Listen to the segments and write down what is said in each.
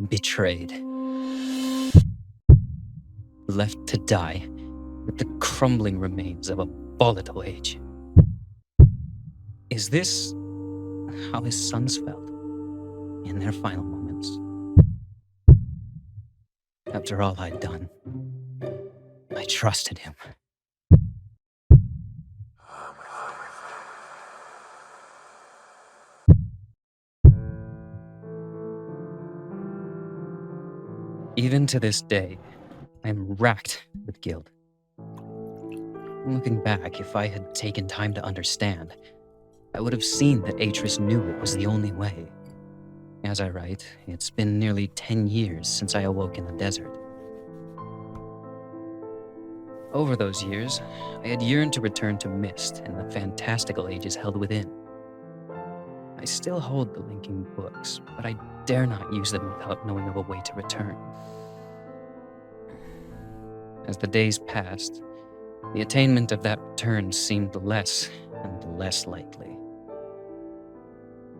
betrayed, left to die with the crumbling remains of a volatile age. Is this how his sons felt in their final moments? After all I'd done, I trusted him. Even to this day, I am racked with guilt. Looking back, if I had taken time to understand, I would have seen that Atris knew it was the only way. As I write, it's been nearly 10 years since I awoke in the desert. Over those years, I had yearned to return to Myst and the fantastical ages held within. I still hold the linking books, but I dare not use them without knowing of a way to return. As the days passed, the attainment of that return seemed less and less likely.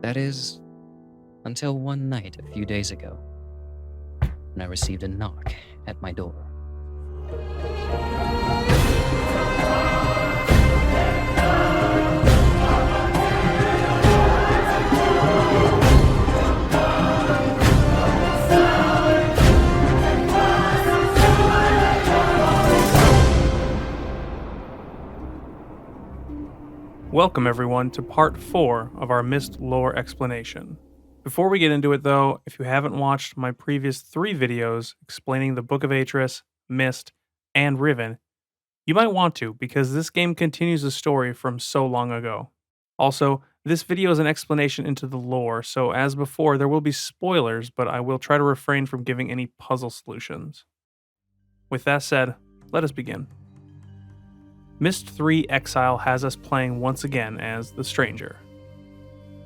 That is, until one night a few days ago, when I received a knock at my door. Welcome everyone to part 4 of our Myst lore explanation. Before we get into it though, if you haven't watched my previous 3 videos explaining the Book of Atris, Myst, and Riven, you might want to because this game continues the story from so long ago. Also, this video is an explanation into the lore, so as before there will be spoilers, but I will try to refrain from giving any puzzle solutions. With that said, let us begin. Myst 3 Exile has us playing once again as the Stranger.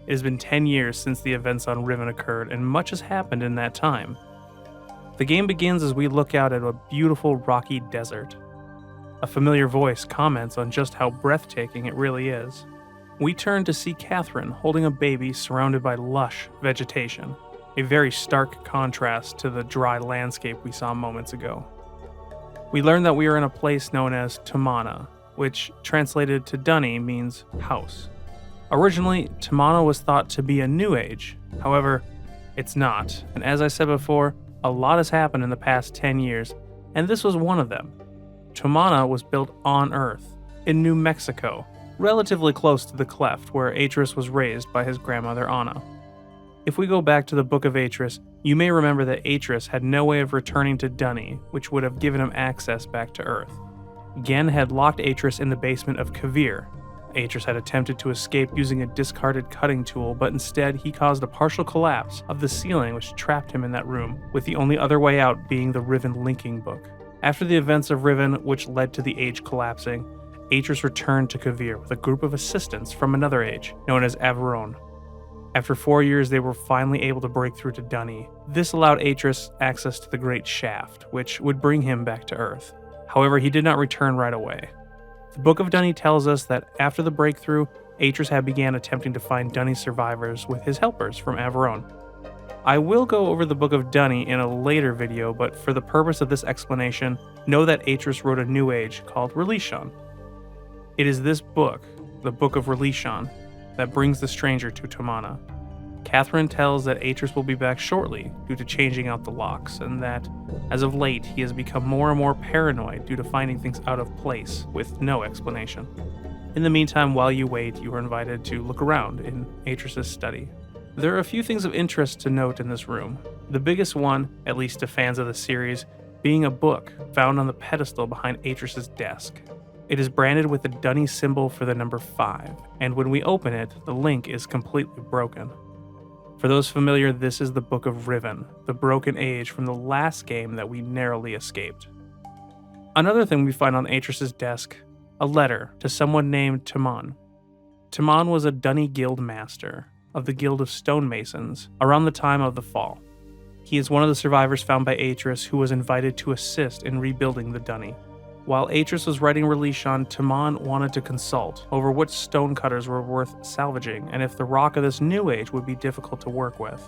It has been 10 years since the events on Riven occurred, and much has happened in that time. The game begins as we look out at a beautiful rocky desert. A familiar voice comments on just how breathtaking it really is. We turn to see Catherine holding a baby surrounded by lush vegetation, a very stark contrast to the dry landscape we saw moments ago. We learn that we are in a place known as Tamana, which translated to Dunny means house. Originally, Tamana was thought to be a new age, however, it's not, and as I said before, a lot has happened in the past 10 years, and this was one of them. Tamana was built on Earth, in New Mexico, relatively close to the Cleft where Atris was raised by his grandmother Anna. If we go back to the Book of Atris, you may remember that Atris had no way of returning to Dunny, which would have given him access back to Earth. Gen had locked Atris in the basement of Kavir. Atris had attempted to escape using a discarded cutting tool, but instead he caused a partial collapse of the ceiling which trapped him in that room, with the only other way out being the Riven linking book. After the events of Riven, which led to the age collapsing, Atris returned to Kavir with a group of assistants from another age, known as Averon. After 4 years, they were finally able to break through to Dunny. This allowed Atris access to the Great Shaft, which would bring him back to Earth. However, he did not return right away. The Book of Dunny tells us that after the breakthrough, Atris had began attempting to find Dunny survivors with his helpers from Averon. I will go over the Book of Dunny in a later video, but for the purpose of this explanation, know that Atris wrote a new age called Relishon. It is this book, the Book of Relishon, that brings the Stranger to Tamana. Catherine tells that Atris will be back shortly due to changing out the locks, and that, as of late, he has become more and more paranoid due to finding things out of place with no explanation. In the meantime, while you wait, you are invited to look around in Atris' study. There are a few things of interest to note in this room. The biggest one, at least to fans of the series, being a book found on the pedestal behind Atris' desk. It is branded with the Dunny symbol for the number 5, and when we open it, the link is completely broken. For those familiar, this is the Book of Riven, the broken age from the last game that we narrowly escaped. Another thing we find on Atris' desk, a letter to someone named Taman. Taman was a Dunny Guild master of the Guild of Stonemasons around the time of the Fall. He is one of the survivors found by Atris who was invited to assist in rebuilding the Dunny. While Atris was writing Relishon, Taman wanted to consult over which stonecutters were worth salvaging and if the rock of this new age would be difficult to work with.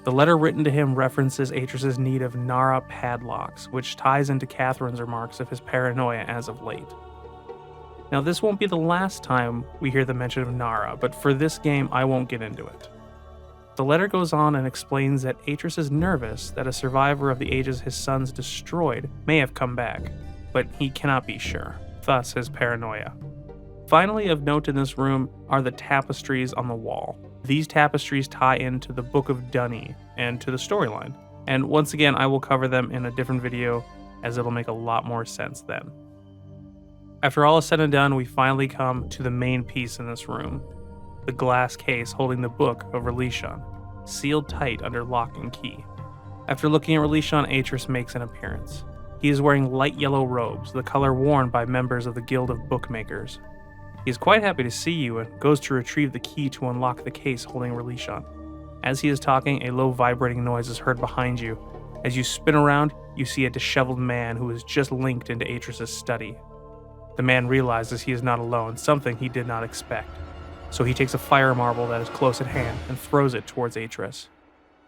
The letter written to him references Atris's need of Nara padlocks, which ties into Catherine's remarks of his paranoia as of late. Now, this won't be the last time we hear the mention of Nara, but for this game, I won't get into it. The letter goes on and explains that Atris is nervous that a survivor of the ages his sons destroyed may have come back, but he cannot be sure, thus his paranoia. Finally, of note in this room are the tapestries on the wall. These tapestries tie into the Book of Dunny and to the storyline, and once again I will cover them in a different video as it'll make a lot more sense then. After all is said and done, we finally come to the main piece in this room, the glass case holding the Book of Relishon, sealed tight under lock and key. After looking at Relishon, Atris makes an appearance. He is wearing light yellow robes, the color worn by members of the Guild of Bookmakers. He is quite happy to see you and goes to retrieve the key to unlock the case holding Relishon. As he is talking, a low vibrating noise is heard behind you. As you spin around, you see a disheveled man who is just linked into Atris's study. The man realizes he is not alone, something he did not expect. So he takes a fire marble that is close at hand and throws it towards Atris.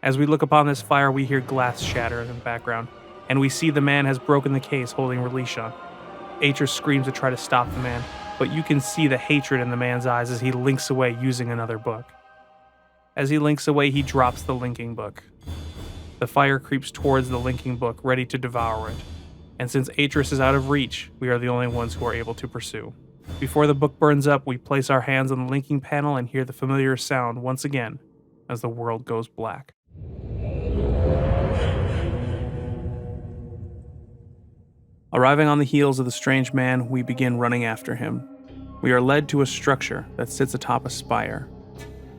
As we look upon this fire, we hear glass shatter in the background, and we see the man has broken the case holding Relishon. Atris screams to try to stop the man, but you can see the hatred in the man's eyes as he links away using another book. As he links away, he drops the linking book. The fire creeps towards the linking book, ready to devour it. And since Atris is out of reach, we are the only ones who are able to pursue. Before the book burns up, we place our hands on the linking panel and hear the familiar sound once again as the world goes black. Arriving on the heels of the strange man, we begin running after him. We are led to a structure that sits atop a spire.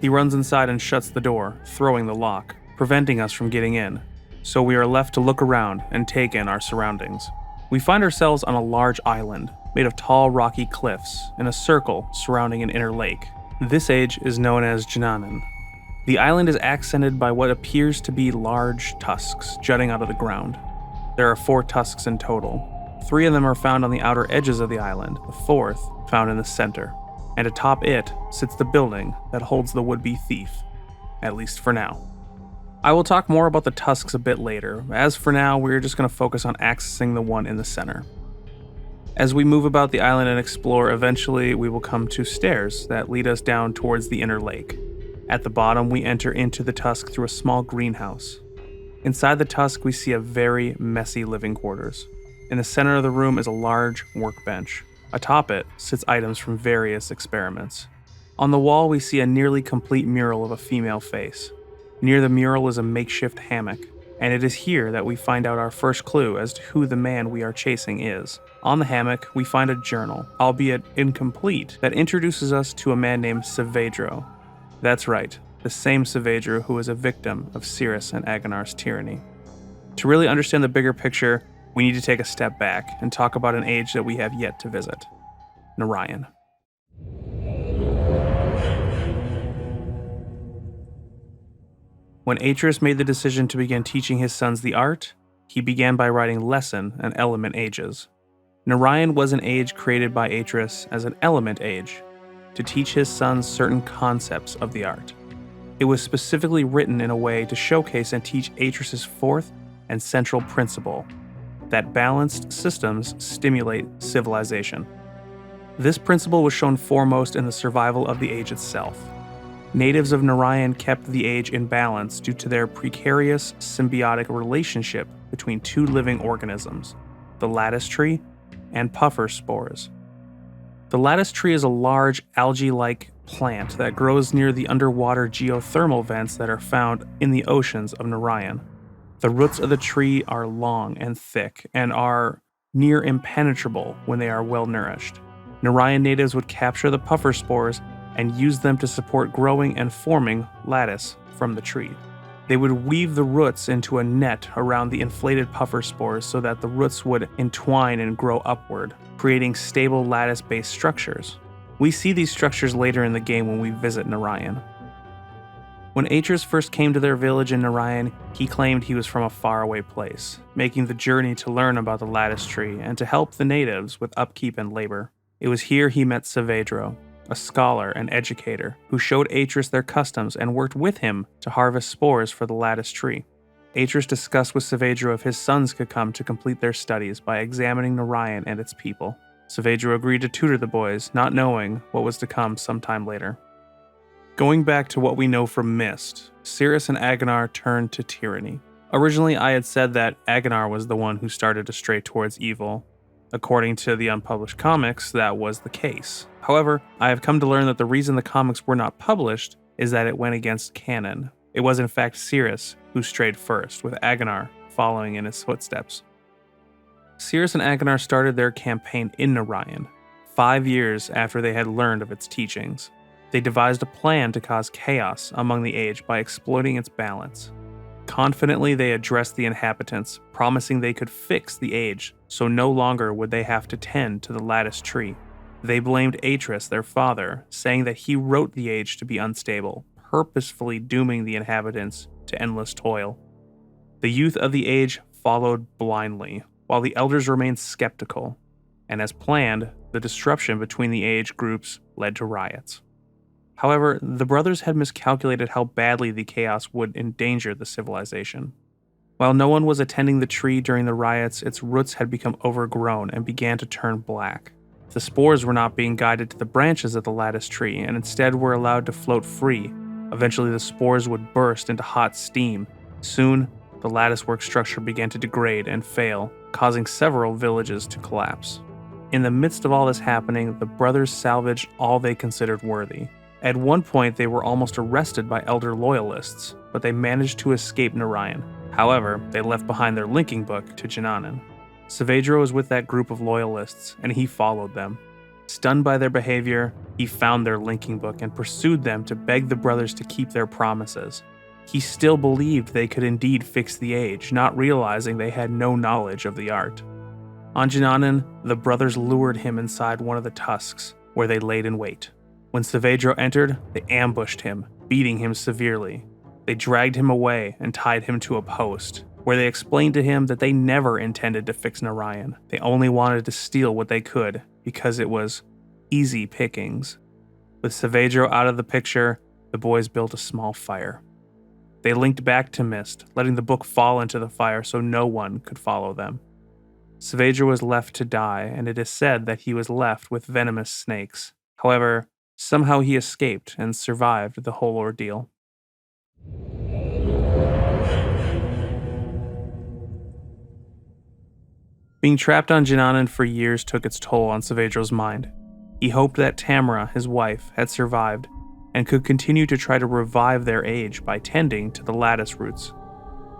He runs inside and shuts the door, throwing the lock, preventing us from getting in. So we are left to look around and take in our surroundings. We find ourselves on a large island, made of tall rocky cliffs, in a circle surrounding an inner lake. This age is known as Jananan. The island is accented by what appears to be large tusks jutting out of the ground. There are 4 tusks in total. 3 of them are found on the outer edges of the island, the 4th found in the center. And atop it sits the building that holds the would-be thief, at least for now. I will talk more about the tusks a bit later. As for now, we're just going to focus on accessing the one in the center. As we move about the island and explore, eventually we will come to stairs that lead us down towards the inner lake. At the bottom, we enter into the tusk through a small greenhouse. Inside the tusk, we see a very messy living quarters. In the center of the room is a large workbench. Atop it sits items from various experiments. On the wall, we see a nearly complete mural of a female face. Near the mural is a makeshift hammock, and it is here that we find out our first clue as to who the man we are chasing is. On the hammock, we find a journal, albeit incomplete, that introduces us to a man named Saavedro. That's right, the same Saavedro who is a victim of Cirrus and Agonar's tyranny. To really understand the bigger picture, we need to take a step back and talk about an age that we have yet to visit: Narayan. When Atris made the decision to begin teaching his sons the art, he began by writing lesson and element ages. Narayan was an age created by Atris as an element age, to teach his sons certain concepts of the art. It was specifically written in a way to showcase and teach Atris's 4th and central principle, that balanced systems stimulate civilization. This principle was shown foremost in the survival of the age itself. Natives of Narayan kept the age in balance due to their precarious symbiotic relationship between 2 living organisms, the lattice tree and puffer spores. The lattice tree is a large algae-like plant that grows near the underwater geothermal vents that are found in the oceans of Narayan. The roots of the tree are long and thick and are near impenetrable when they are well nourished. Narayan natives would capture the puffer spores and use them to support growing and forming lattice from the tree. They would weave the roots into a net around the inflated puffer spores so that the roots would entwine and grow upward, creating stable lattice-based structures. We see these structures later in the game when we visit Narayan. When Atris first came to their village in Narayan, he claimed he was from a faraway place, making the journey to learn about the lattice tree and to help the natives with upkeep and labor. It was here he met Saavedro, a scholar and educator, who showed Atris their customs and worked with him to harvest spores for the lattice tree. Atris discussed with Saavedra if his sons could come to complete their studies by examining Narayan and its people. Saavedra agreed to tutor the boys, not knowing what was to come sometime later. Going back to what we know from Myst, Sirius and Aganar turned to tyranny. Originally, I had said that Aganar was the one who started to stray towards evil. According to the unpublished comics, that was the case. However, I have come to learn that the reason the comics were not published is that it went against canon. It was in fact Sirius who strayed first, with Aganar following in his footsteps. Sirius and Aganar started their campaign in Narayan, 5 years after they had learned of its teachings. They devised a plan to cause chaos among the age by exploiting its balance. Confidently, they addressed the inhabitants, promising they could fix the age, so no longer would they have to tend to the lattice tree. They blamed Atris, their father, saying that he wrote the age to be unstable, purposefully dooming the inhabitants to endless toil. The youth of the age followed blindly, while the elders remained skeptical, and as planned, the disruption between the age groups led to riots. However, the brothers had miscalculated how badly the chaos would endanger the civilization. While no one was attending the tree during the riots, its roots had become overgrown and began to turn black. The spores were not being guided to the branches of the lattice tree and instead were allowed to float free. Eventually, the spores would burst into hot steam. Soon, the latticework structure began to degrade and fail, causing several villages to collapse. In the midst of all this happening, the brothers salvaged all they considered worthy. At one point, they were almost arrested by elder loyalists, but they managed to escape Narayan. However, they left behind their linking book to Edanna. Saavedra was with that group of loyalists, and he followed them. Stunned by their behavior, he found their linking book and pursued them to beg the brothers to keep their promises. He still believed they could indeed fix the age, not realizing they had no knowledge of the art. On Edanna, the brothers lured him inside one of the tusks, where they laid in wait. When Saavedra entered, they ambushed him, beating him severely. They dragged him away and tied him to a post, where they explained to him that they never intended to fix Narayan. They only wanted to steal what they could, because it was easy pickings. With Saavedra out of the picture, the boys built a small fire. They linked back to Myst, letting the book fall into the fire so no one could follow them. Saavedra was left to die, and it is said that he was left with venomous snakes. However, somehow he escaped and survived the whole ordeal. Being trapped on Edanna for years took its toll on Saavedra's mind. He hoped that Tamara, his wife, had survived and could continue to try to revive their age by tending to the lattice roots.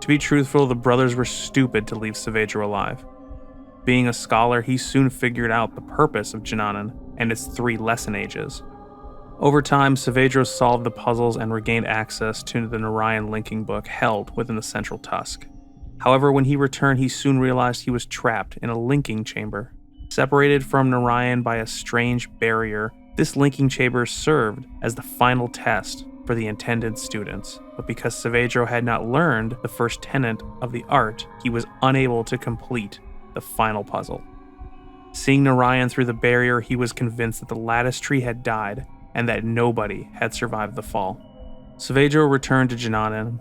To be truthful, the brothers were stupid to leave Saavedra alive. Being a scholar, he soon figured out the purpose of Edanna and its 3 lesson ages. Over time, Saavedra solved the puzzles and regained access to the Narayan linking book held within the central tusk. However, when he returned, he soon realized he was trapped in a linking chamber. Separated from Narayan by a strange barrier, this linking chamber served as the final test for the intended students. But because Saavedra had not learned the first tenet of the art, he was unable to complete the final puzzle. Seeing Narayan through the barrier, he was convinced that the lattice tree had died and that nobody had survived the fall. Saavedra returned to Edanna,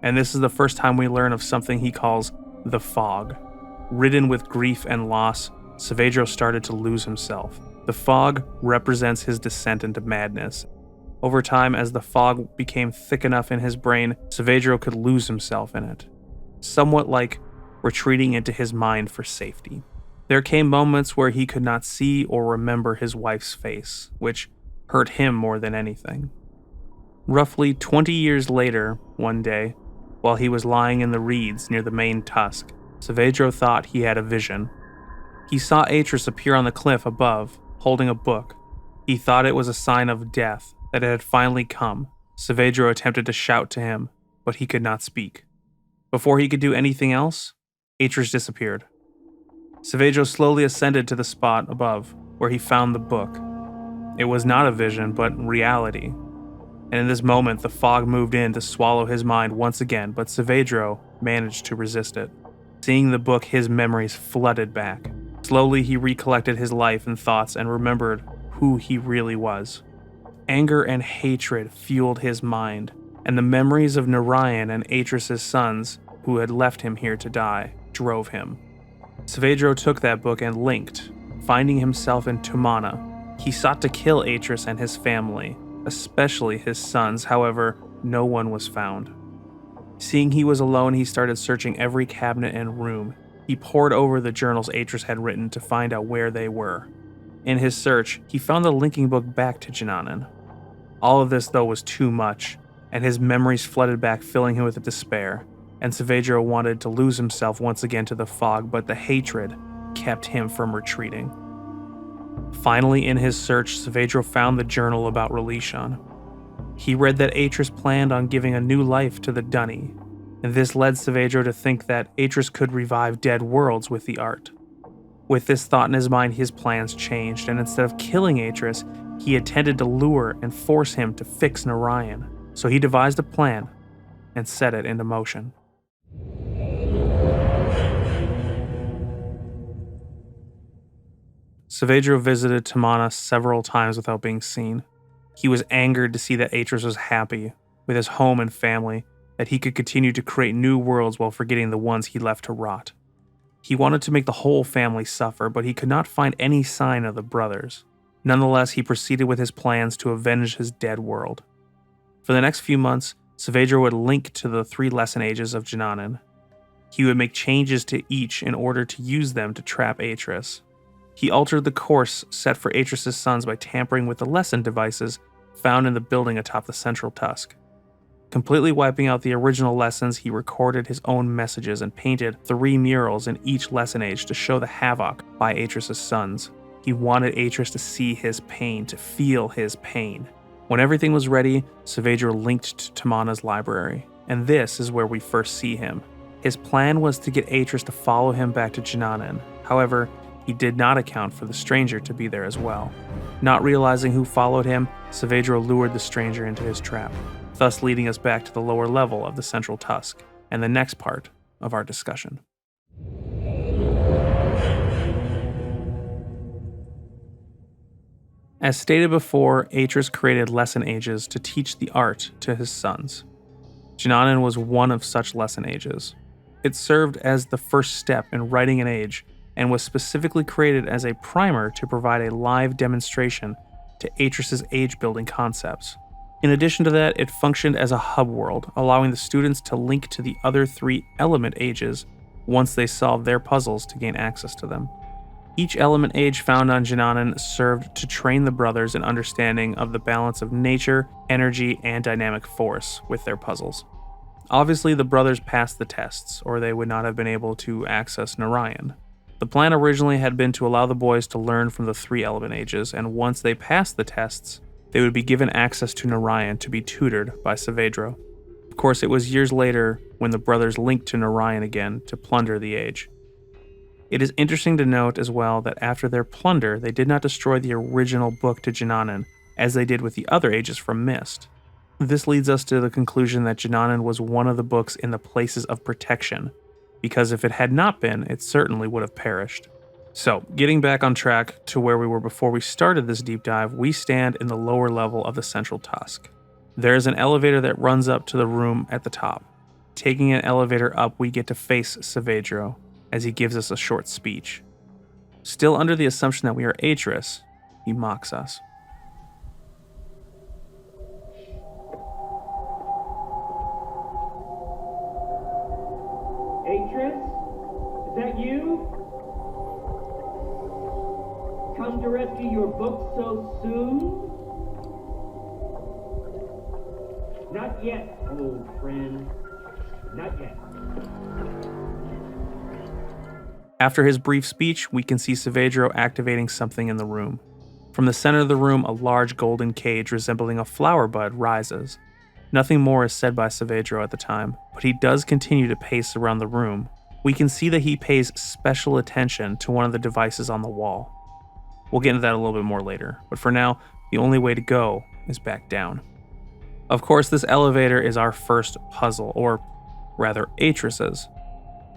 and this is the first time we learn of something he calls the fog. Ridden with grief and loss, Saavedra started to lose himself. The fog represents his descent into madness. Over time, as the fog became thick enough in his brain, Saavedra could lose himself in it, somewhat like retreating into his mind for safety. There came moments where he could not see or remember his wife's face, which hurt him more than anything. Roughly 20 years later, one day, while he was lying in the reeds near the main tusk, Saavedra thought he had a vision. He saw Atris appear on the cliff above, holding a book. He thought it was a sign of death, that it had finally come. Saavedra attempted to shout to him, but he could not speak. Before he could do anything else, Atris disappeared. Saavedra slowly ascended to the spot above, where he found the book. It was not a vision, but reality. And in this moment, the fog moved in to swallow his mind once again, but Saavedra managed to resist it. Seeing the book, his memories flooded back. Slowly, he recollected his life and thoughts and remembered who he really was. Anger and hatred fueled his mind, and the memories of Narayan and Atris's sons, who had left him here to die, drove him. Saavedro took that book and linked, finding himself in Tumana. He sought to kill Atris and his family, especially his sons, however, no one was found. Seeing he was alone, he started searching every cabinet and room. He pored over the journals Atris had written to find out where they were. In his search, he found the linking book back to Jinanan. All of this, though, was too much, and his memories flooded back, filling him with despair, and Saavedro wanted to lose himself once again to the fog, but the hatred kept him from retreating. Finally, in his search, Saavedro found the journal about Relishan. He read that Atris planned on giving a new life to the Dunny, and this led Saavedro to think that Atris could revive dead worlds with the art. With this thought in his mind, his plans changed, and instead of killing Atris, he intended to lure and force him to fix Narayan. So he devised a plan and set it into motion. Saavedro visited Tumana several times without being seen. He was angered to see that Atris was happy with his home and family, that he could continue to create new worlds while forgetting the ones he left to rot. He wanted to make the whole family suffer, but he could not find any sign of the brothers. Nonetheless, he proceeded with his plans to avenge his dead world. For the next few months, Saavedro would link to the 3 lesson ages of Jinanan. He would make changes to each in order to use them to trap Atris. He altered the course set for Atris' sons by tampering with the lesson devices found in the building atop the central tusk. Completely wiping out the original lessons, he recorded his own messages and painted 3 murals in each lesson age to show the havoc by Atris' sons. He wanted Atris to see his pain, to feel his pain. When everything was ready, Saavedro linked to Tumana's library, and this is where we first see him. His plan was to get Atris to follow him back to Jinanan. However, he did not account for the stranger to be there as well. Not realizing who followed him, Saavedro lured the stranger into his trap, thus leading us back to the lower level of the central tusk, and the next part of our discussion. As stated before, Atris created lesson ages to teach the art to his sons. Jinanan was one of such lesson ages. It served as the first step in writing an age, and was specifically created as a primer to provide a live demonstration to Atris' age-building concepts. In addition to that, it functioned as a hub world, allowing the students to link to the other 3 element ages once they solved their puzzles to gain access to them. Each element age found on Jinanan served to train the brothers in understanding of the balance of nature, energy, and dynamic force with their puzzles. Obviously, the brothers passed the tests, or they would not have been able to access Narayan. The plan originally had been to allow the boys to learn from the 3 element ages, and once they passed the tests, they would be given access to Narayan to be tutored by Saavedro. Of course, it was years later when the brothers linked to Narayan again to plunder the age. It is interesting to note as well that after their plunder, they did not destroy the original book to Jinanan, as they did with the other ages from Myst. This leads us to the conclusion that Jinanan was one of the books in the places of protection, because if it had not been, it certainly would have perished. So, getting back on track to where we were before we started this deep dive, we stand in the lower level of the central tusk. There is an elevator that runs up to the room at the top. Taking an elevator up, we get to face Saavedro, as he gives us a short speech. Still under the assumption that we are Atris, he mocks us. Atris? Is that you? Come to rescue your book so soon? Not yet, old friend. Not yet. After his brief speech, we can see Saavedro activating something in the room. From the center of the room, a large golden cage resembling a flower bud rises. Nothing more is said by Saavedro at the time, but he does continue to pace around the room. We can see that he pays special attention to one of the devices on the wall. We'll get into that a little bit more later, but for now, the only way to go is back down. Of course, this elevator is our first puzzle, or rather Atris's.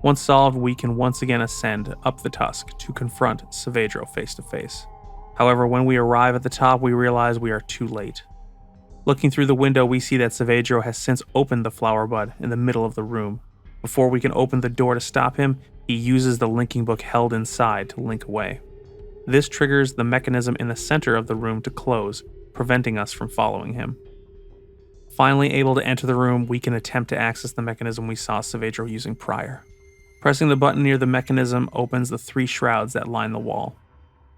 Once solved, we can once again ascend up the tusk to confront Saavedro face to face. However, when we arrive at the top, we realize we are too late. Looking through the window, we see that Saavedro has since opened the flower bud in the middle of the room. Before we can open the door to stop him, he uses the linking book held inside to link away. This triggers the mechanism in the center of the room to close, preventing us from following him. Finally able to enter the room, we can attempt to access the mechanism we saw Saavedro using prior. Pressing the button near the mechanism opens the 3 shrouds that line the wall.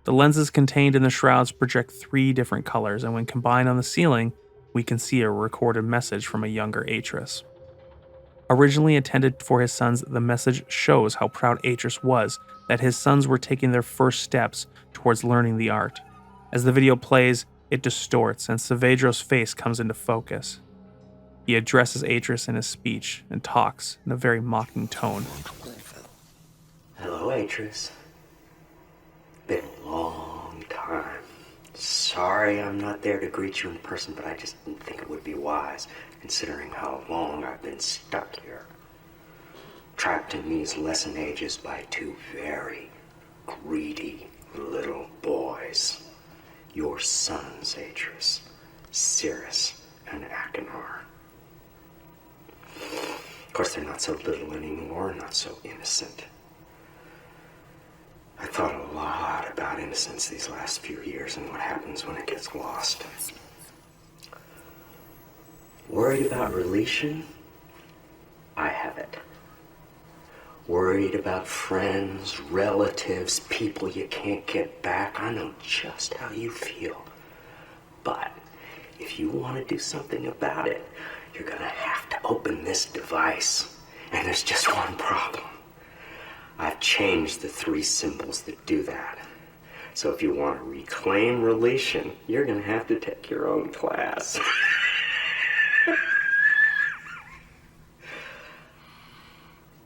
The lenses contained in the shrouds project 3 different colors, and when combined on the ceiling, we can see a recorded message from a younger Atris. Originally intended for his sons, the message shows how proud Atris was that his sons were taking their first steps towards learning the art. As the video plays, it distorts and Saavedro's face comes into focus. He addresses Atris in his speech and talks in a very mocking tone. Hello, Atris. Been a long time. Sorry I'm not there to greet you in person, but I just didn't think it would be wise, considering how long I've been stuck here. Trapped in these lesson ages by 2 very greedy little boys. Your sons, Atris, Cirrus, and Achenar. Of course, they're not so little anymore, not so innocent. I thought a lot about innocence these last few years and what happens when it gets lost. Worried about relation? I have it. Worried about friends, relatives, people you can't get back. I know just how you feel. But if you want to do something about it, you're gonna have to open this device. And there's just one problem. I've changed the 3 symbols that do that. So if you want to reclaim relation, you're gonna have to take your own class.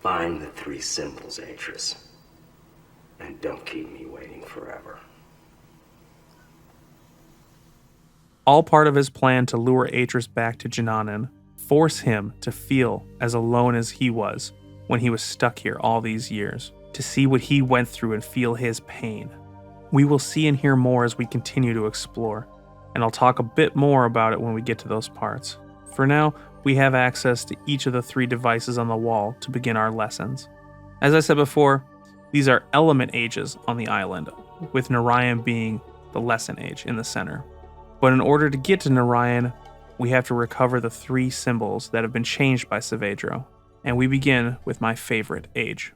Find the 3 symbols, Atris. And don't keep me waiting forever. All part of his plan to lure Atris back to Jinanan, force him to feel as alone as he was when he was stuck here all these years, to see what he went through and feel his pain. We will see and hear more as we continue to explore, and I'll talk a bit more about it when we get to those parts. For now, we have access to each of the 3 devices on the wall to begin our lessons. As I said before, these are element ages on the island, with Narayan being the lesson age in the center. But in order to get to Narayan, we have to recover the 3 symbols that have been changed by Saavedro, and we begin with my favorite age.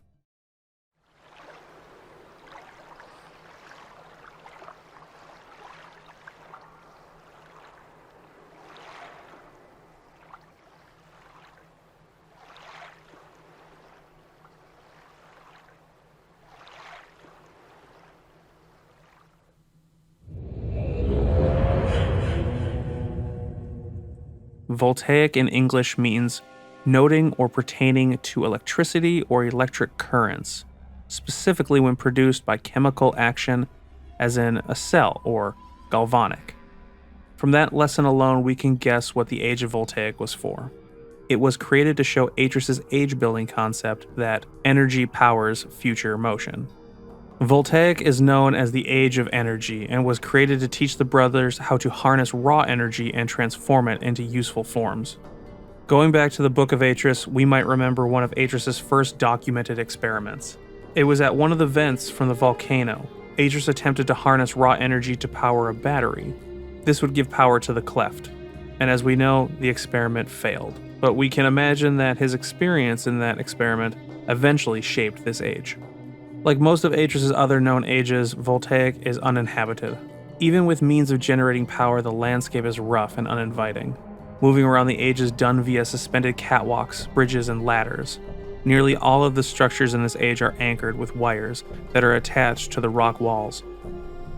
Voltaic in English means noting or pertaining to electricity or electric currents, specifically when produced by chemical action, as in a cell or galvanic. From that lesson alone, we can guess what the Age of Voltaic was for. It was created to show Atris's age-building concept that energy powers future motion. Voltaic is known as the Age of Energy and was created to teach the brothers how to harness raw energy and transform it into useful forms. Going back to the Book of Atris, we might remember one of Atris's first documented experiments. It was at one of the vents from the volcano. Atris attempted to harness raw energy to power a battery. This would give power to the cleft, and as we know, the experiment failed. But we can imagine that his experience in that experiment eventually shaped this age. Like most of Atris's other known ages, Voltaic is uninhabited. Even with means of generating power, the landscape is rough and uninviting. Moving around the age is done via suspended catwalks, bridges, and ladders. Nearly all of the structures in this age are anchored with wires that are attached to the rock walls.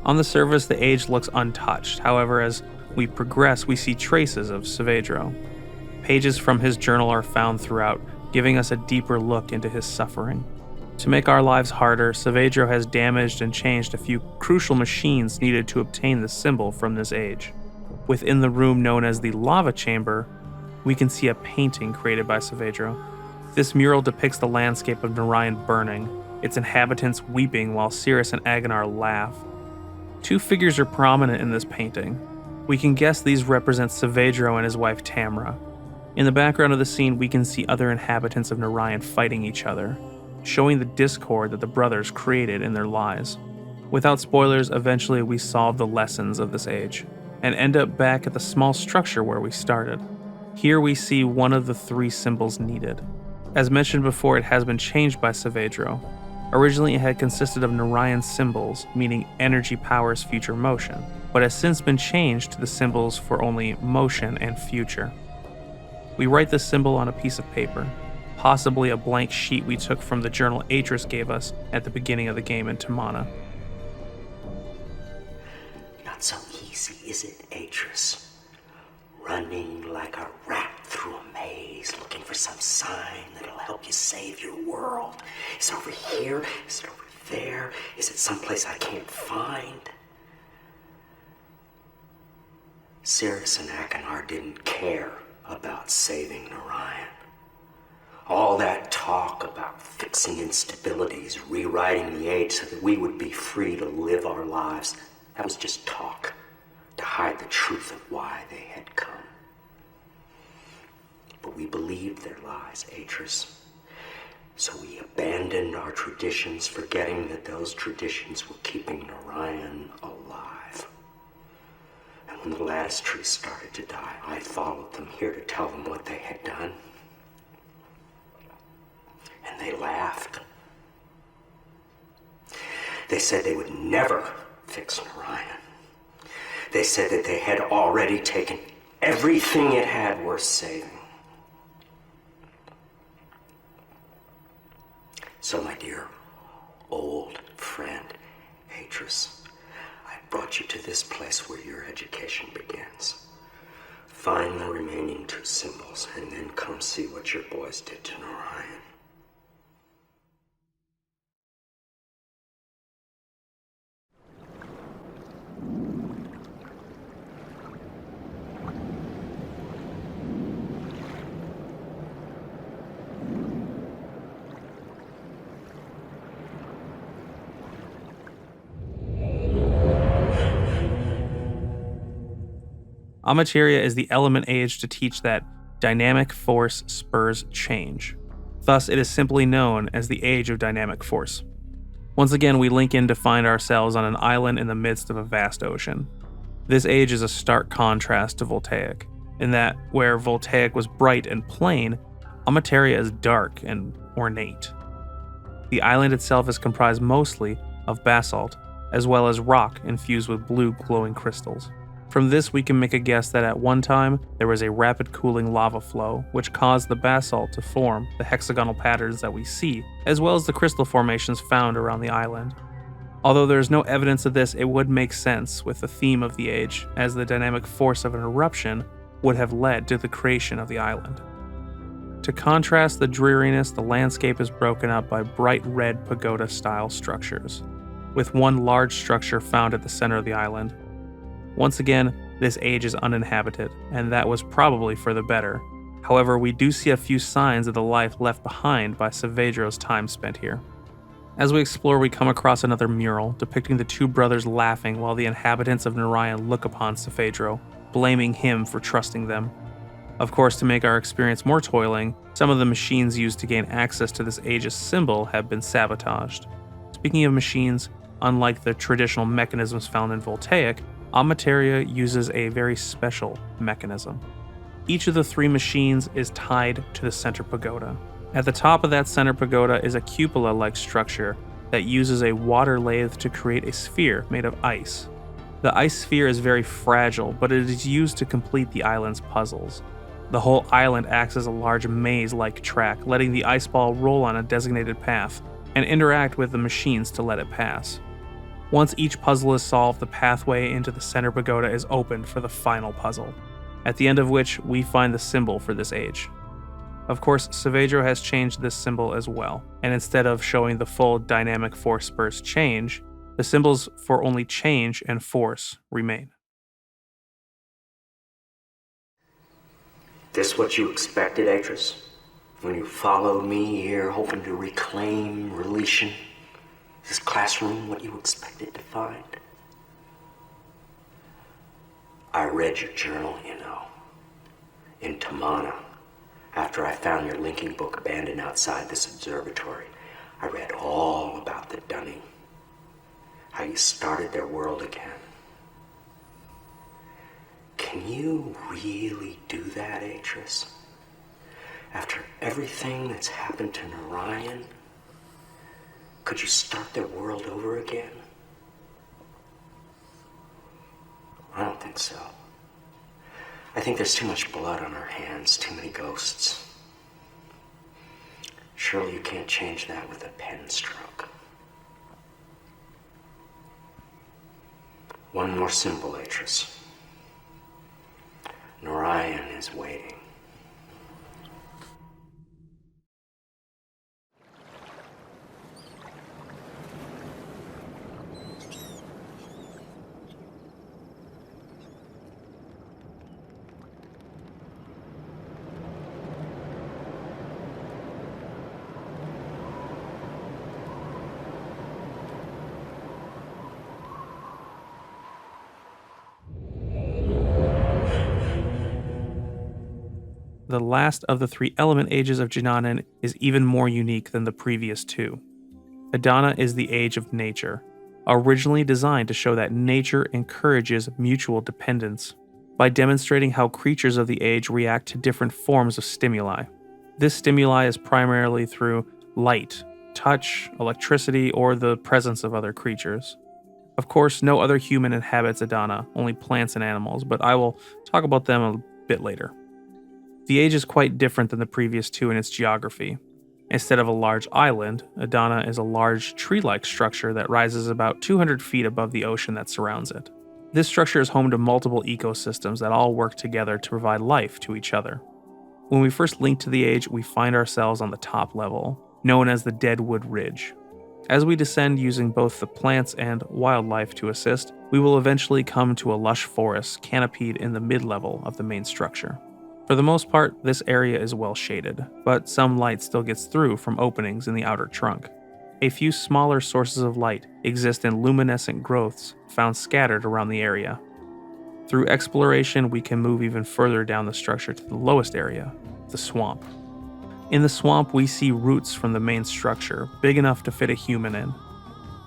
On the surface, the age looks untouched. However, as we progress, we see traces of Saavedro. Pages from his journal are found throughout, giving us a deeper look into his suffering. To make our lives harder, Saavedro has damaged and changed a few crucial machines needed to obtain the symbol from this age. Within the room known as the lava chamber, we can see a painting created by Saavedro. This mural depicts the landscape of Narayan burning, its inhabitants weeping while Cirrus and Achenar laugh. Two figures are prominent in this painting. We can guess these represent Saavedro and his wife Tamra. In the background of the scene, we can see other inhabitants of Narayan fighting each other, showing the discord that the brothers created in their lives. Without spoilers, eventually we solve the lessons of this age, and end up back at the small structure where we started. Here we see one of the 3 symbols needed. As mentioned before, it has been changed by Saavedro. Originally it had consisted of Narayan symbols, meaning energy powers future motion, but has since been changed to the symbols for only motion and future. We write the symbol on a piece of paper, possibly a blank sheet we took from the journal Atris gave us at the beginning of the game in Tamana. Not so easy, is it, Atris? Running like a rat through a maze, looking for some sign that'll help you save your world. Is it over here? Is it over there? Is it someplace I can't find? Sirius and Akinar didn't care about saving Narayan. All that talk about fixing instabilities, rewriting the age so that we would be free to live our lives, that was just talk to hide the truth of why they had come. But we believed their lies, Atris. So we abandoned our traditions, forgetting that those traditions were keeping Narayan alive. And when the lattice trees started to die, I followed them here to tell them what they had done. And they laughed. They said they would never fix Narayan. They said that they had already taken everything it had worth saving. So, my dear old friend, Atris, I brought you to this place where your education begins. Find the remaining 2 symbols, and then come see what your boys did to Narayan. Amateria is the element age to teach that dynamic force spurs change. Thus, it is simply known as the Age of Dynamic Force. Once again, we link in to find ourselves on an island in the midst of a vast ocean. This age is a stark contrast to Voltaic, in that where Voltaic was bright and plain, Amateria is dark and ornate. The island itself is comprised mostly of basalt, as well as rock infused with blue glowing crystals. From this, we can make a guess that at one time, there was a rapid cooling lava flow, which caused the basalt to form the hexagonal patterns that we see, as well as the crystal formations found around the island. Although there is no evidence of this, it would make sense with the theme of the age, as the dynamic force of an eruption would have led to the creation of the island. To contrast the dreariness, the landscape is broken up by bright red pagoda-style structures, with one large structure found at the center of the island. Once again, this age is uninhabited, and that was probably for the better. However, we do see a few signs of the life left behind by Saavedro's time spent here. As we explore, we come across another mural depicting the 2 brothers laughing while the inhabitants of Narayan look upon Saavedro, blaming him for trusting them. Of course, to make our experience more toiling, some of the machines used to gain access to this age's symbol have been sabotaged. Speaking of machines, unlike the traditional mechanisms found in Voltaic, Amateria uses a very special mechanism. Each of the 3 machines is tied to the center pagoda. At the top of that center pagoda is a cupola-like structure that uses a water lathe to create a sphere made of ice. The ice sphere is very fragile, but it is used to complete the island's puzzles. The whole island acts as a large maze-like track, letting the ice ball roll on a designated path and interact with the machines to let it pass. Once each puzzle is solved, the pathway into the center pagoda is opened for the final puzzle, at the end of which we find the symbol for this age. Of course, Saavedro has changed this symbol as well, and instead of showing the full dynamic force burst change, the symbols for only change and force remain. This what you expected, Atris? When you followed me here hoping to reclaim relation? Is this classroom what you expected to find? I read your journal, you know, in Tamana. After I found your linking book abandoned outside this observatory, I read all about the Dunning, how you started their world again. Can you really do that, Atris? After everything that's happened to Narayan, could you start their world over again? I don't think so. I think there's too much blood on our hands, too many ghosts. Surely you can't change that with a pen stroke. One more symbol, Atris. Narayan is waiting. The last of the 3 element ages of Jinanen is even more unique than the previous 2. Edanna is the age of nature, originally designed to show that nature encourages mutual dependence by demonstrating how creatures of the age react to different forms of stimuli. This stimuli is primarily through light, touch, electricity, or the presence of other creatures. Of course, no other human inhabits Edanna, only plants and animals, but I will talk about them a bit later. The age is quite different than the previous 2 in its geography. Instead of a large island, Edanna is a large tree-like structure that rises about 200 feet above the ocean that surrounds it. This structure is home to multiple ecosystems that all work together to provide life to each other. When we first link to the age, we find ourselves on the top level, known as the Deadwood Ridge. As we descend using both the plants and wildlife to assist, we will eventually come to a lush forest canopied in the mid-level of the main structure. For the most part, this area is well shaded, but some light still gets through from openings in the outer trunk. A few smaller sources of light exist in luminescent growths found scattered around the area. Through exploration, we can move even further down the structure to the lowest area, the swamp. In the swamp, we see roots from the main structure, big enough to fit a human in.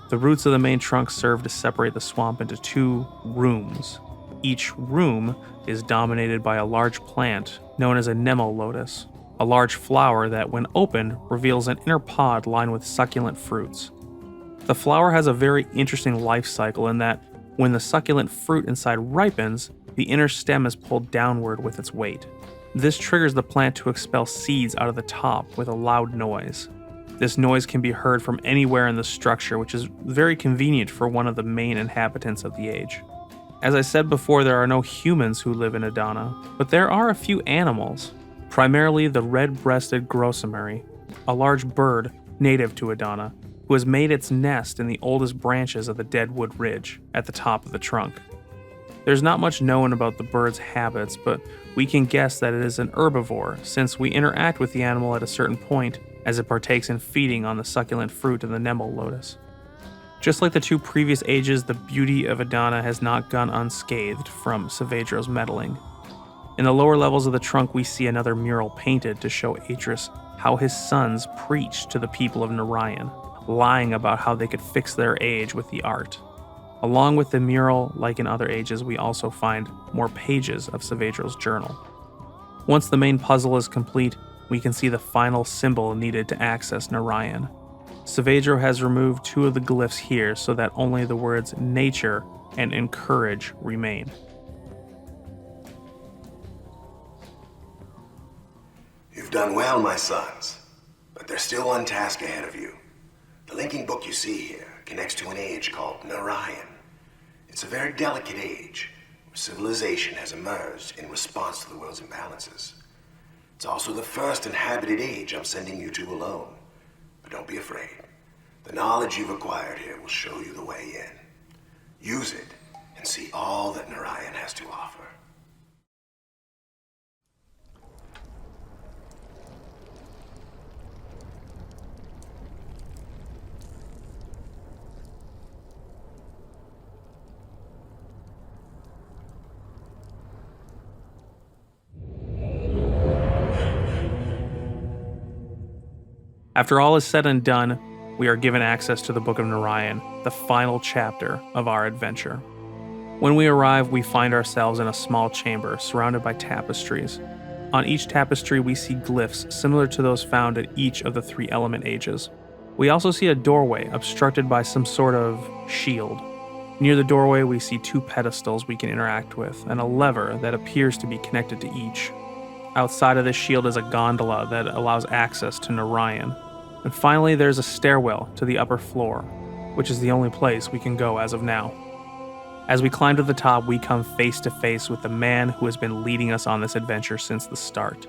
The roots of the main trunk serve to separate the swamp into 2 rooms. Each room is dominated by a large plant known as a Nemo lotus, a large flower that, when opened, reveals an inner pod lined with succulent fruits. The flower has a very interesting life cycle in that when the succulent fruit inside ripens, the inner stem is pulled downward with its weight. This triggers the plant to expel seeds out of the top with a loud noise. This noise can be heard from anywhere in the structure, which is very convenient for one of the main inhabitants of the age. As I said before, there are no humans who live in Edanna, but there are a few animals, primarily the red-breasted grossamere, a large bird native to Edanna, who has made its nest in the oldest branches of the Deadwood Ridge at the top of the trunk. There's not much known about the bird's habits, but we can guess that it is an herbivore, since we interact with the animal at a certain point as it partakes in feeding on the succulent fruit of the Nemo lotus. Just like the 2 previous ages, the beauty of Edanna has not gone unscathed from Saavedra's meddling. In the lower levels of the trunk, we see another mural painted to show Atris how his sons preached to the people of Narayan, lying about how they could fix their age with the art. Along with the mural, like in other ages, we also find more pages of Saavedra's journal. Once the main puzzle is complete, we can see the final symbol needed to access Narayan. Saavedra has removed 2 of the glyphs here so that only the words nature and encourage remain. You've done well, my sons, but there's still one task ahead of you. The linking book you see here connects to an age called Narayan. It's a very delicate age, where civilization has emerged in response to the world's imbalances. It's also the first inhabited age I'm sending you to alone. But don't be afraid. The knowledge you've acquired here will show you the way in. Use it and see all that Narayan has to offer. After all is said and done, we are given access to the Book of Narayan, the final chapter of our adventure. When we arrive, we find ourselves in a small chamber surrounded by tapestries. On each tapestry, we see glyphs similar to those found at each of the 3 element ages. We also see a doorway obstructed by some sort of shield. Near the doorway, we see 2 pedestals we can interact with, and a lever that appears to be connected to each. Outside of this shield is a gondola that allows access to Narayan. And finally, there's a stairwell to the upper floor, which is the only place we can go as of now. As we climb to the top, we come face to face with the man who has been leading us on this adventure since the start.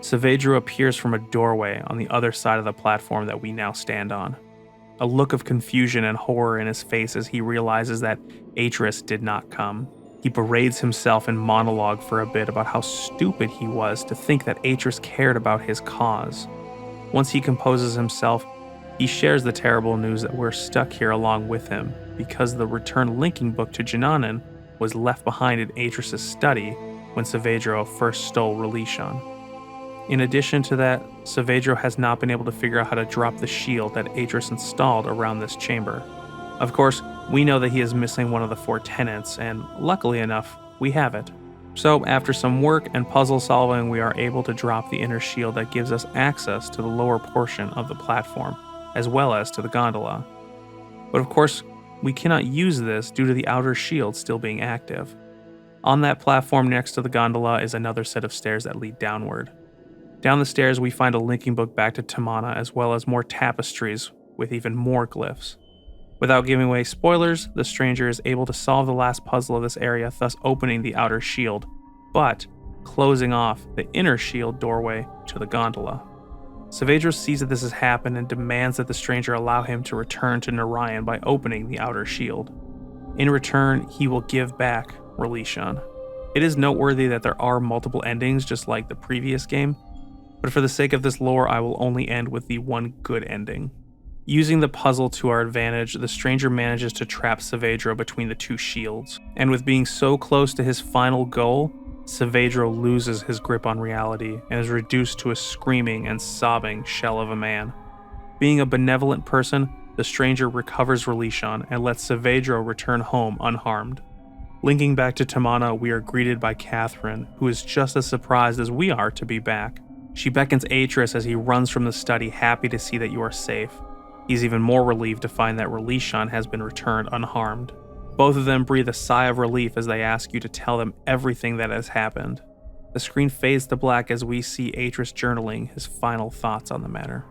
Saavedra appears from a doorway on the other side of the platform that we now stand on. A look of confusion and horror in his face as he realizes that Atris did not come. He berates himself in monologue for a bit about how stupid he was to think that Atris cared about his cause. Once he composes himself, he shares the terrible news that we're stuck here along with him because the returned linking book to Jananan was left behind in Atris' study when Saavedra first stole Relishan. In addition to that, Saavedra has not been able to figure out how to drop the shield that Atris installed around this chamber. Of course, we know that he is missing one of the 4 tenets, and luckily enough, we have it. So, after some work and puzzle solving, we are able to drop the inner shield that gives us access to the lower portion of the platform, as well as to the gondola. But of course, we cannot use this due to the outer shield still being active. On that platform next to the gondola is another set of stairs that lead downward. Down the stairs, we find a linking book back to Tamana, as well as more tapestries with even more glyphs. Without giving away spoilers, the stranger is able to solve the last puzzle of this area, thus opening the outer shield, but closing off the inner shield doorway to the gondola. Saavedra sees that this has happened and demands that the stranger allow him to return to Narayan by opening the outer shield. In return, he will give back Relishan. It is noteworthy that there are multiple endings just like the previous game, but for the sake of this lore, I will only end with the one good ending. Using the puzzle to our advantage, the stranger manages to trap Saavedra between the 2 shields, and with being so close to his final goal, Saavedra loses his grip on reality and is reduced to a screaming and sobbing shell of a man. Being a benevolent person, the stranger recovers Relishan and lets Saavedra return home unharmed. Linking back to Tamana, we are greeted by Catherine, who is just as surprised as we are to be back. She beckons Atris as he runs from the study, happy to see that you are safe. He's even more relieved to find that Relishan has been returned unharmed. Both of them breathe a sigh of relief as they ask you to tell them everything that has happened. The screen fades to black as we see Atris journaling his final thoughts on the matter.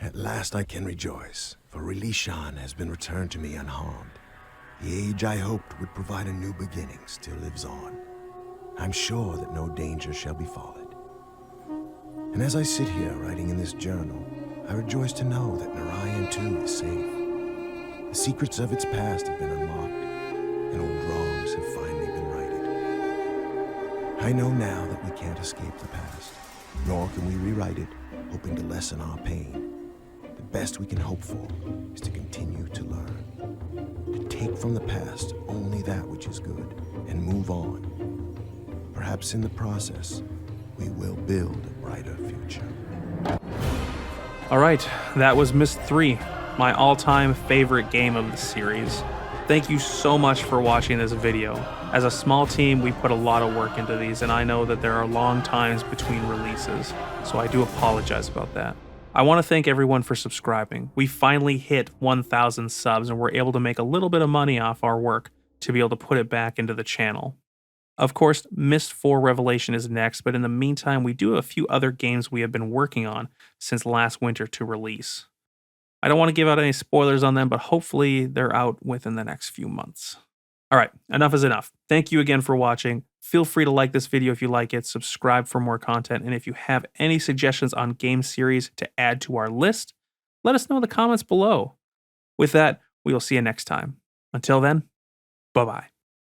At last I can rejoice, for Relishan has been returned to me unharmed. The age I hoped would provide a new beginning still lives on. I'm sure that no danger shall befall it. And as I sit here writing in this journal, I rejoice to know that Narayan too is safe. The secrets of its past have been unlocked, and old wrongs have finally been righted. I know now that we can't escape the past, nor can we rewrite it, hoping to lessen our pain. The best we can hope for is to continue to learn, to take from the past only that which is good, and move on. Perhaps in the process, we will build a brighter future. Alright, that was Myst 3, my all-time favorite game of the series. Thank you so much for watching this video. As a small team, we put a lot of work into these, and I know that there are long times between releases, so I do apologize about that. I want to thank everyone for subscribing. We finally hit 1,000 subs, and we're able to make a little bit of money off our work to be able to put it back into the channel. Of course, Myst 4 Revelation is next, but in the meantime, we do have a few other games we have been working on since last winter to release. I don't want to give out any spoilers on them, but hopefully they're out within the next few months. Alright, enough is enough. Thank you again for watching. Feel free to like this video if you like it, subscribe for more content, and if you have any suggestions on game series to add to our list, let us know in the comments below. With that, we will see you next time. Until then, bye-bye.